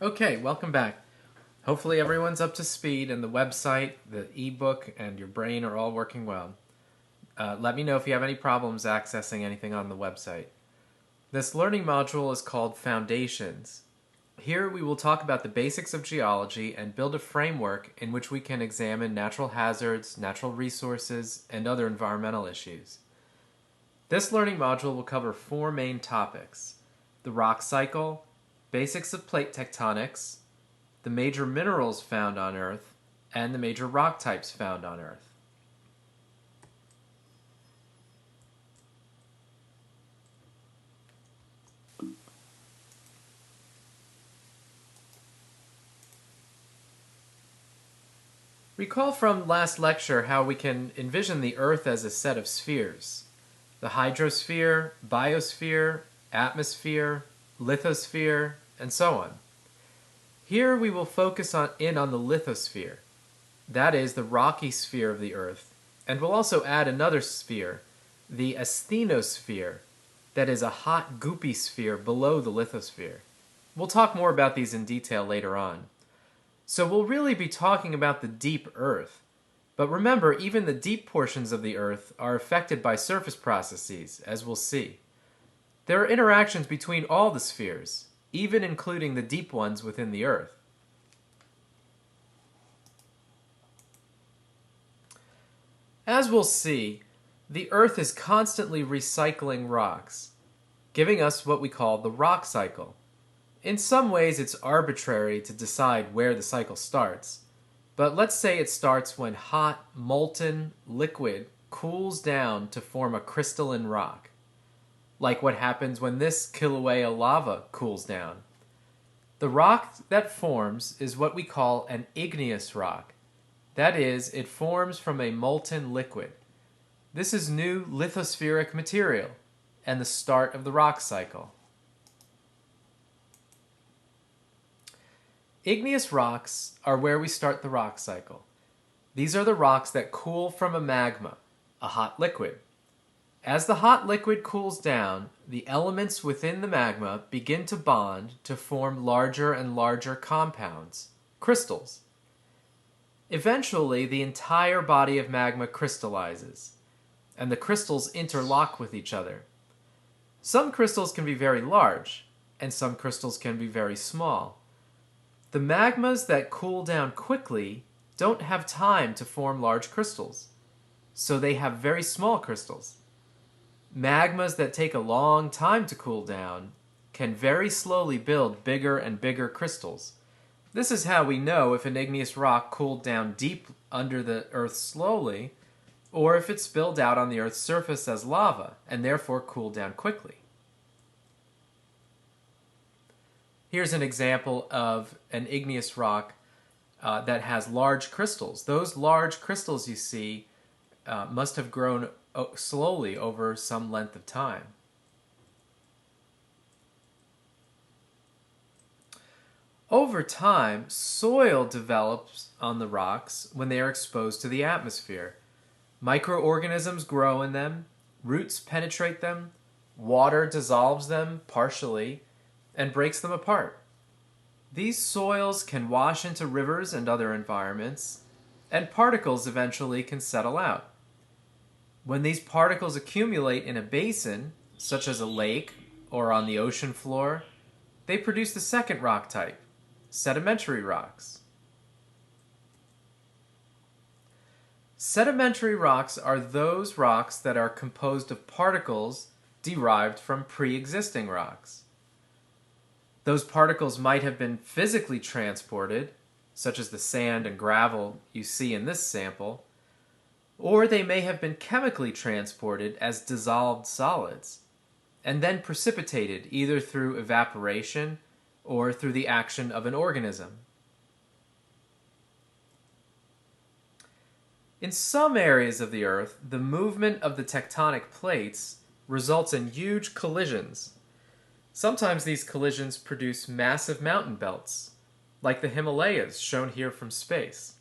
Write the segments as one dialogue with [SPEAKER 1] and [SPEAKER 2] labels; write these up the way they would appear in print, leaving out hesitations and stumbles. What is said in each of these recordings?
[SPEAKER 1] Okay, welcome back. Hopefully everyone's up to speed and the website, the ebook, and your brain are all working well. Let me know if you have any problems accessing anything on the website. This learning module is called Foundations. Here we will talk about the basics of geology and build a framework in which we can examine natural hazards, natural resources, and other environmental issues. This learning module will cover four main topics: the rock cycle, basics of plate tectonics, the major minerals found on Earth, and the major rock types found on Earth. Recall from last lecture how we can envision the Earth as a set of spheres: the hydrosphere, biosphere, atmosphere, lithosphere, and so on. Here we will focus on the lithosphere, that is the rocky sphere of the Earth, and we'll also add another sphere, the asthenosphere, that is a hot goopy sphere below the lithosphere. We'll talk more about these in detail later on. So we'll really be talking about the deep Earth. But remember, even the deep portions of the Earth are affected by surface processes, as we'll see. There are interactions between all the spheres, even including the deep ones within the Earth. As we'll see, the Earth is constantly recycling rocks, giving us what we call the rock cycle. In some ways, it's arbitrary to decide where the cycle starts, but let's say it starts when hot, molten liquid cools down to form a crystalline rock, like what happens when this Kilauea lava cools down. The rock that forms is what we call an igneous rock. That is, it forms from a molten liquid. This is new lithospheric material and the start of the rock cycle. Igneous rocks are where we start the rock cycle. These are the rocks that cool from a magma, a hot liquid. As the hot liquid cools down, the elements within the magma begin to bond to form larger and larger compounds, crystals. Eventually, the entire body of magma crystallizes, and the crystals interlock with each other. Some crystals can be very large, and some crystals can be very small. The magmas that cool down quickly don't have time to form large crystals, so they have very small crystals. Magmas that take a long time to cool down can very slowly build bigger and bigger crystals. This is how we know if an igneous rock cooled down deep under the Earth slowly, or if it spilled out on the Earth's surface as lava and therefore cooled down quickly. Here's an example of an igneous rock that has large crystals. Those large crystals you see must have grown slowly over some length of time. Over time, soil develops on the rocks when they are exposed to the atmosphere. Microorganisms grow in them, roots penetrate them, water dissolves them partially, and breaks them apart. These soils can wash into rivers and other environments, and particles eventually can settle out. When these particles accumulate in a basin, such as a lake or on the ocean floor, they produce the second rock type, sedimentary rocks. Sedimentary rocks are those rocks that are composed of particles derived from pre-existing rocks. Those particles might have been physically transported, such as the sand and gravel you see in this sample, or they may have been chemically transported as dissolved solids, and then precipitated either through evaporation or through the action of an organism. In some areas of the Earth, the movement of the tectonic plates results in huge collisions. Sometimes these collisions produce massive mountain belts, like the Himalayas shown here from space.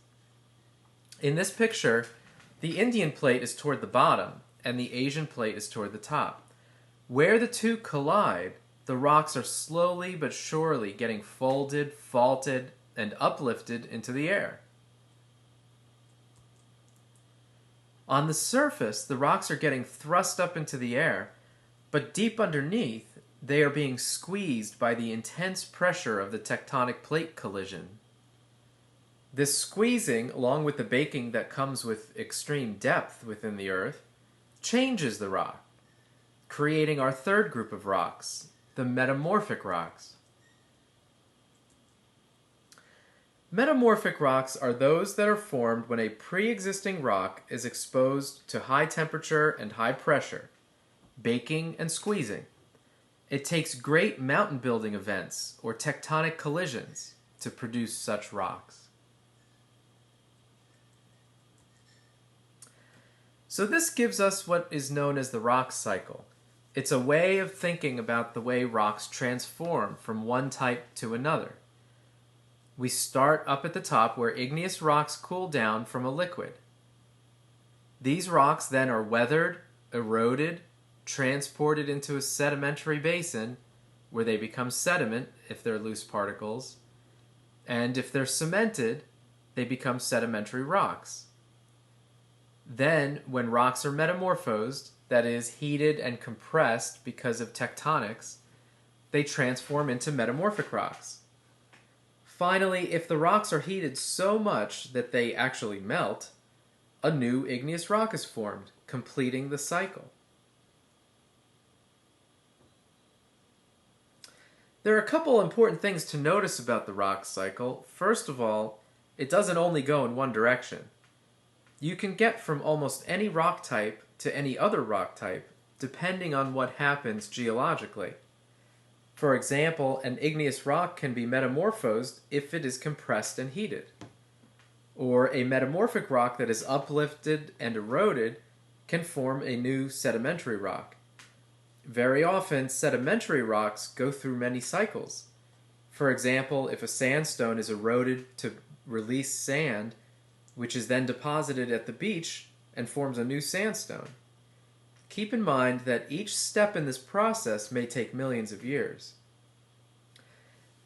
[SPEAKER 1] In this picture, the Indian plate is toward the bottom, and the Asian plate is toward the top. Where the two collide, the rocks are slowly but surely getting folded, faulted, and uplifted into the air. On the surface, the rocks are getting thrust up into the air, but deep underneath, they are being squeezed by the intense pressure of the tectonic plate collision. This squeezing, along with the baking that comes with extreme depth within the Earth, changes the rock, creating our third group of rocks, the metamorphic rocks. Metamorphic rocks are those that are formed when a pre-existing rock is exposed to high temperature and high pressure, baking and squeezing. It takes great mountain building events or tectonic collisions to produce such rocks. So this gives us what is known as the rock cycle. It's a way of thinking about the way rocks transform from one type to another. We start up at the top where igneous rocks cool down from a liquid. These rocks then are weathered, eroded, transported into a sedimentary basin where they become sediment if they're loose particles, and if they're cemented, they become sedimentary rocks. Then, when rocks are metamorphosed, that is, heated and compressed because of tectonics, they transform into metamorphic rocks. Finally, if the rocks are heated so much that they actually melt, a new igneous rock is formed, completing the cycle. There are a couple important things to notice about the rock cycle. First of all, it doesn't only go in one direction. You can get from almost any rock type to any other rock type, depending on what happens geologically. For example, an igneous rock can be metamorphosed if it is compressed and heated. Or a metamorphic rock that is uplifted and eroded can form a new sedimentary rock. Very often, sedimentary rocks go through many cycles. For example, if a sandstone is eroded to release sand, which is then deposited at the beach and forms a new sandstone. Keep in mind that each step in this process may take millions of years.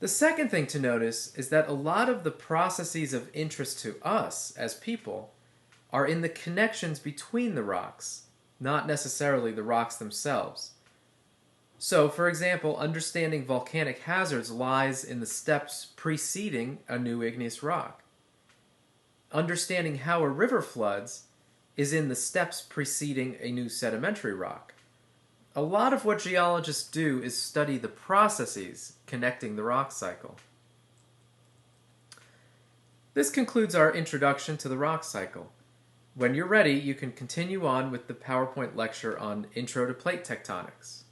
[SPEAKER 1] The second thing to notice is that a lot of the processes of interest to us as people are in the connections between the rocks, not necessarily the rocks themselves. So, for example, understanding volcanic hazards lies in the steps preceding a new igneous rock. Understanding how a river floods is in the steps preceding a new sedimentary rock. A lot of what geologists do is study the processes connecting the rock cycle. This concludes our introduction to the rock cycle. When you're ready, you can continue on with the PowerPoint lecture on Intro to Plate Tectonics.